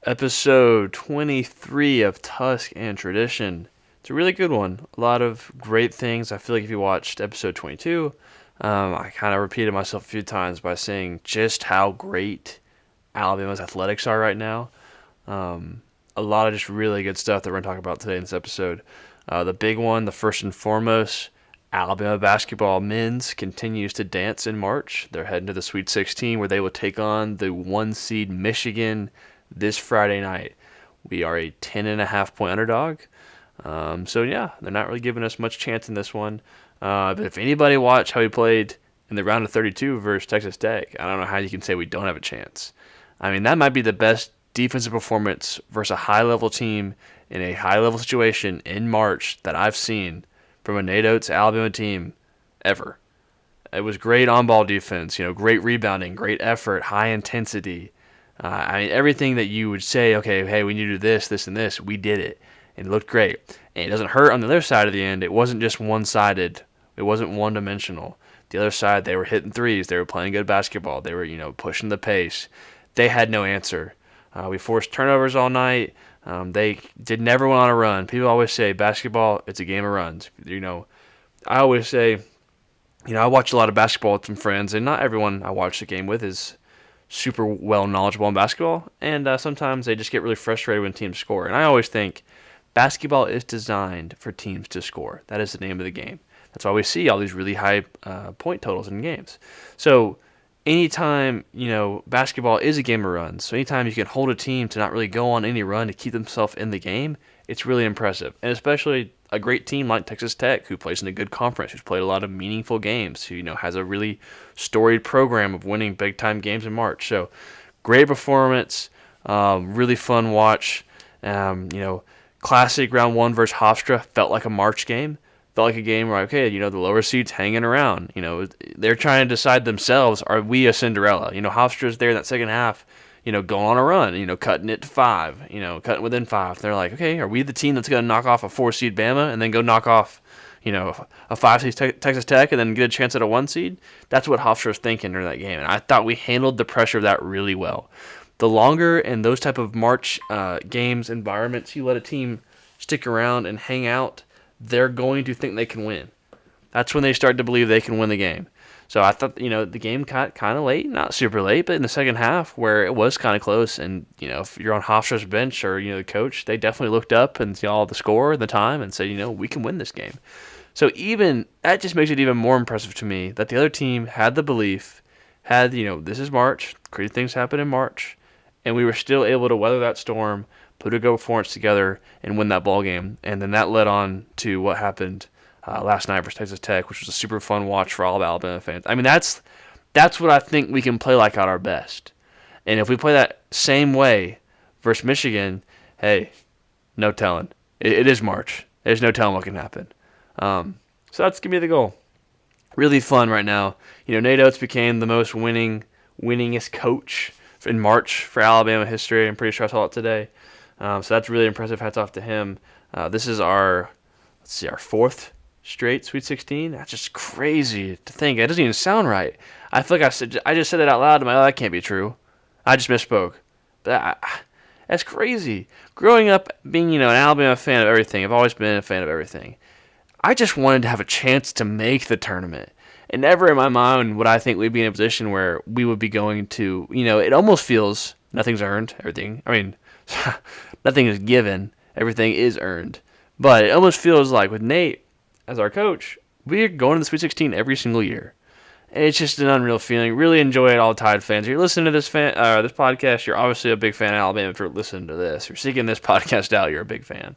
Episode 23 of Tusk and Tradition. It's a really good one. A lot of great things. I feel like if you watched episode 22, I kind of repeated myself a few times by saying just how great Alabama's athletics are right now. A lot of just really good stuff that we're going to talk about today in this episode. The big one, the first and foremost, Alabama basketball men's continues to dance in March. They're heading to the Sweet 16 where they will take on the 1 seed Michigan this Friday night. We are a 10.5 point underdog. So yeah, they're not really giving us much chance in this one. But if anybody watched how we played in the round of 32 versus Texas Tech, I don't know how you can say we don't have a chance. I mean, that might be the best defensive performance versus a high-level team in a high-level situation in March that I've seen from a Nate Oates Alabama team ever. It was great on-ball defense, great rebounding, great effort, high intensity. I mean, everything that you would say, okay, hey, we need to do this, this, and this, we did it. And it looked great. And it doesn't hurt on the other side of the end. It wasn't just one-sided. It wasn't one-dimensional. The other side, they were hitting threes. They were playing good basketball. They were, pushing the pace. They had no answer. We forced turnovers all night. They did never went on a run. People always say basketball, it's a game of runs. I always say, I watch a lot of basketball with some friends, and not everyone I watch the game with is super well knowledgeable in basketball, and sometimes they just get really frustrated when teams score. And I always think basketball is designed for teams to score. That is the name of the game. That's why we see all these really high point totals in games. So anytime, basketball is a game of runs, so anytime you can hold a team to not really go on any run to keep themselves in the game, it's really impressive. And especially a great team like Texas Tech, who plays in a good conference, who's played a lot of meaningful games, who, has a really storied program of winning big-time games in March. So great performance, really fun watch. Classic round one versus Hofstra felt like a March game. Felt like a game where, okay, the lower seeds hanging around. They're trying to decide themselves, are we a Cinderella? Hofstra's there in that second half, going on a run, cutting it to 5, cutting within 5. They're like, okay, are we the team that's going to knock off a 4 seed Bama and then go knock off, a 5 seed Texas Tech and then get a chance at a 1 seed? That's what Hofstra's thinking during that game. And I thought we handled the pressure of that really well. The longer in those type of March games, environments, you let a team stick around and hang out, they're going to think they can win. That's when they start to believe they can win the game. So I thought, the game got kind of late, not super late, but in the second half where it was kind of close. And, if you're on Hofstra's bench or, the coach, they definitely looked up and saw the score, the time, and said, we can win this game. So even that just makes it even more impressive to me that the other team had the belief, had, this is March, crazy things happen in March, and we were still able to weather that storm, put a good performance together, and win that ball game. And then that led on to what happened last night versus Texas Tech, which was a super fun watch for all of Alabama fans. I mean, that's what I think we can play like at our best. And if we play that same way versus Michigan, hey, no telling. It is March. There's no telling what can happen. So that's going to be the goal. Really fun right now. Nate Oates became the most winningest coach in March for Alabama history. I'm pretty sure I saw it today. So that's really impressive. Hats off to him. This is our 4th straight Sweet 16. That's just crazy to think. It doesn't even sound right. I feel like I just said it out loud. That can't be true. I just misspoke. But that's crazy. Growing up, being an Alabama fan of everything, I've always been a fan of everything. I just wanted to have a chance to make the tournament. And never in my mind would I think we'd be in a position where we would be going to, it almost feels nothing's earned, everything. I mean, nothing is given, everything is earned. But it almost feels like with Nate as our coach, we're going to the Sweet 16 every single year. And it's just an unreal feeling. Really enjoy it, all Tide fans. If you're listening to this podcast, you're obviously a big fan of Alabama. If you're listening to this, if you're seeking this podcast out, you're a big fan.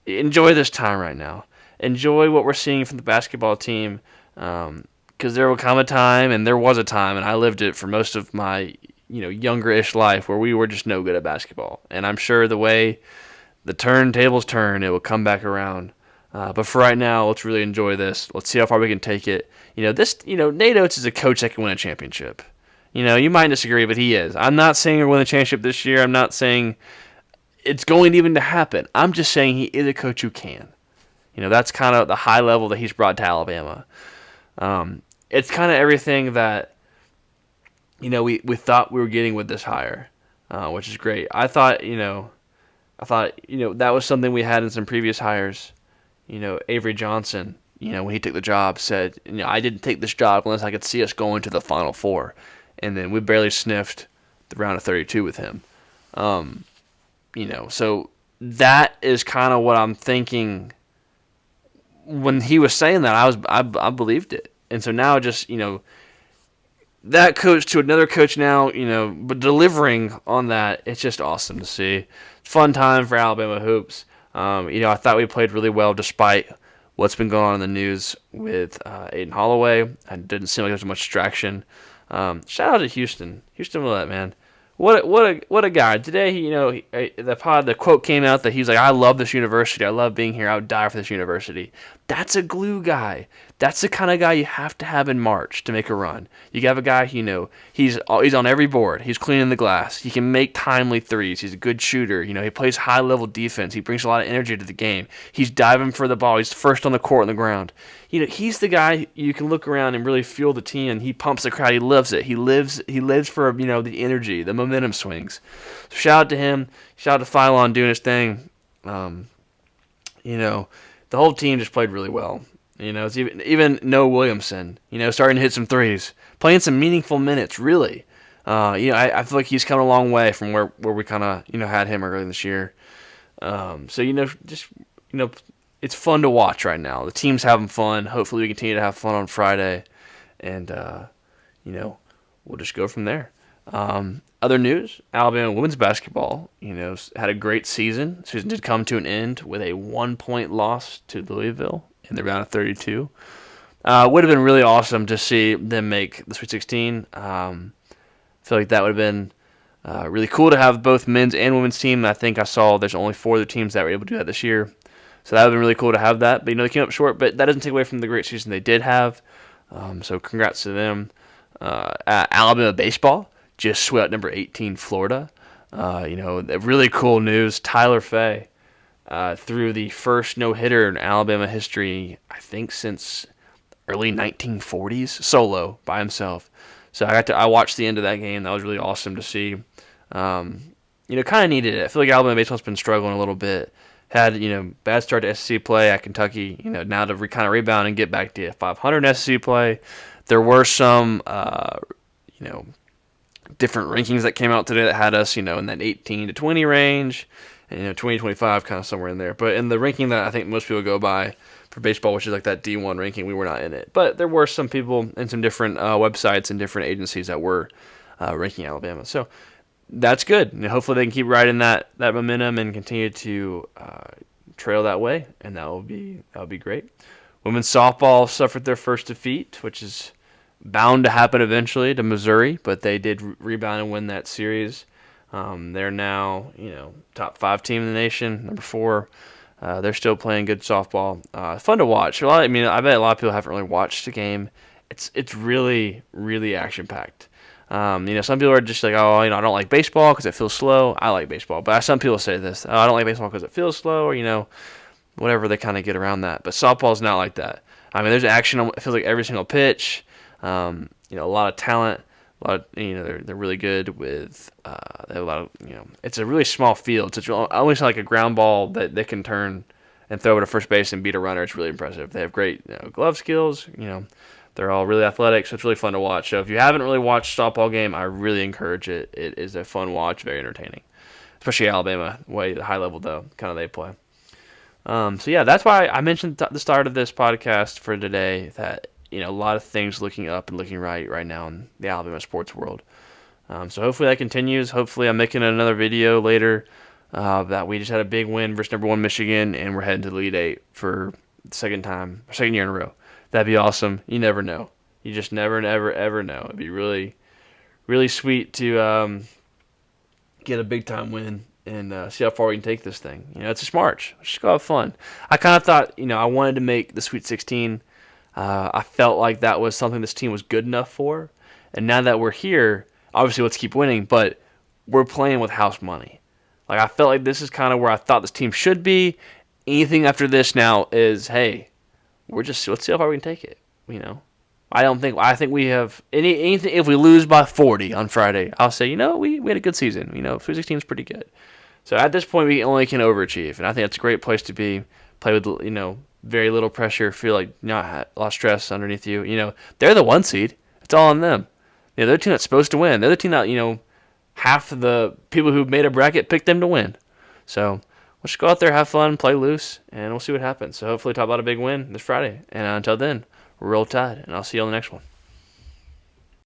Enjoy this time right now. Enjoy what we're seeing from the basketball team, because there will come a time, and there was a time, and I lived it for most of my younger-ish life where we were just no good at basketball. And I'm sure the way the turntables turn, it will come back around. But for right now, let's really enjoy this. Let's see how far we can take it. Nate Oates is a coach that can win a championship. You might disagree, but he is. I'm not saying he'll win the championship this year. I'm not saying it's going even to happen. I'm just saying he is a coach who can. That's kind of the high level that he's brought to Alabama. It's kind of everything that, we thought we were getting with this hire. which is great. I thought that was something we had in some previous hires. Avery Johnson, when he took the job, said, I didn't take this job unless I could see us going to the Final Four, and then we barely sniffed the round of 32 with him. So that is kind of what I'm thinking. When he was saying that, I believed it, and so now just that coach to another coach now, but delivering on that, it's just awesome to see. Fun time for Alabama hoops. I thought we played really well despite what's been going on in the news with Aiden Holloway. It didn't seem like there was much distraction. Shout out to Houston. Houston Willett, man. What a guy. Today, the quote came out that he's like, I love this university. I love being here. I would die for this university. That's a glue guy. That's the kind of guy you have to have in March to make a run. You have a guy, he's on every board. He's cleaning the glass. He can make timely threes. He's a good shooter. He plays high-level defense. He brings a lot of energy to the game. He's diving for the ball. He's first on the court on the ground. He's the guy you can look around and really feel the team, and he pumps the crowd. He loves it. He lives for, the energy, the momentum swings. So shout out to him. Shout out to Phylon doing his thing. The whole team just played really well. It's even Noah Williamson, starting to hit some threes, playing some meaningful minutes, really. I feel like he's come a long way from where we kind of, had him earlier this year. It's fun to watch right now. The team's having fun. Hopefully we continue to have fun on Friday, and, we'll just go from there. Other news, Alabama women's basketball, had a great season. Season did come to an end with a 1-point loss to Louisville in the round of 32. Would have been really awesome to see them make the Sweet 16. I feel like that would have been really cool to have both men's and women's team. I think I saw there's only 4 other teams that were able to do that this year. So that would have been really cool to have that. But, they came up short. But that doesn't take away from the great season they did have. So congrats to them. Alabama baseball just swept number 18 Florida. Really cool news. Tyler Fay threw the first no-hitter in Alabama history, I think since early 1940s, solo by himself. So I watched the end of that game. That was really awesome to see. Kind of needed it. I feel like Alabama baseball's been struggling a little bit. Had bad start to SEC play at Kentucky. Now to kind of rebound and get back to 500 SEC play. There were some different rankings that came out today that had us in that 18 to 20 range, and 20 25 kind of somewhere in there. But in the ranking that I think most people go by for baseball, which is like that D1 ranking, we were not in it. But there were some people in some different websites and different agencies that were ranking Alabama. So that's good. Hopefully they can keep riding that momentum and continue to trail that way, and that will be great. Women's softball suffered their first defeat, which is bound to happen eventually to Missouri, but they did rebound and win that series. They're now top 5 team in the nation, number 4. They're still playing good softball. Fun to watch. I bet a lot of people haven't really watched the game. It's really, really action packed. Some people are just like, I don't like baseball because it feels slow. I like baseball, but some people say this, I don't like baseball because it feels slow, or whatever they kind of get around that. But softball's not like that. There's action. It feels like every single pitch. A lot of talent. They're really good with. They have a lot of. It's a really small field. So it's almost like a ground ball that they can turn and throw it to first base and beat a runner. It's really impressive. They have great glove skills. They're all really athletic, so it's really fun to watch. So if you haven't really watched a softball game, I really encourage it. It is a fun watch, very entertaining, especially Alabama, the high level though, kind of they play. That's why I mentioned at the start of this podcast for today that a lot of things looking up and looking right now in the Alabama sports world. So hopefully that continues. Hopefully I'm making another video later that we just had a big win versus number 1 Michigan, and we're heading to the Elite 8 for the second year in a row. That'd be awesome. You never know. You just never, ever know. It'd be really, really sweet to get a big-time win and see how far we can take this thing. It's just March. Let's just go have fun. I kind of thought, I wanted to make the Sweet 16. I felt like that was something this team was good enough for. And now that we're here, obviously let's keep winning, but we're playing with house money. Like, I felt like this is kind of where I thought this team should be. Anything after this now is, hey, let's see how far we can take it, I think we have anything. If we lose by 40 on Friday, I'll say we had a good season. Sweet 16 is pretty good. So at this point, we only can overachieve, and I think that's a great place to be. Play with very little pressure. Feel like not a lot of stress underneath you. They're the 1 seed. It's all on them. They're the team that's supposed to win. They're the team that half of the people who made a bracket picked them to win. So let's go out there, have fun, play loose, and we'll see what happens. So hopefully talk about a big win this Friday. And until then, roll tide, and I'll see you on the next one.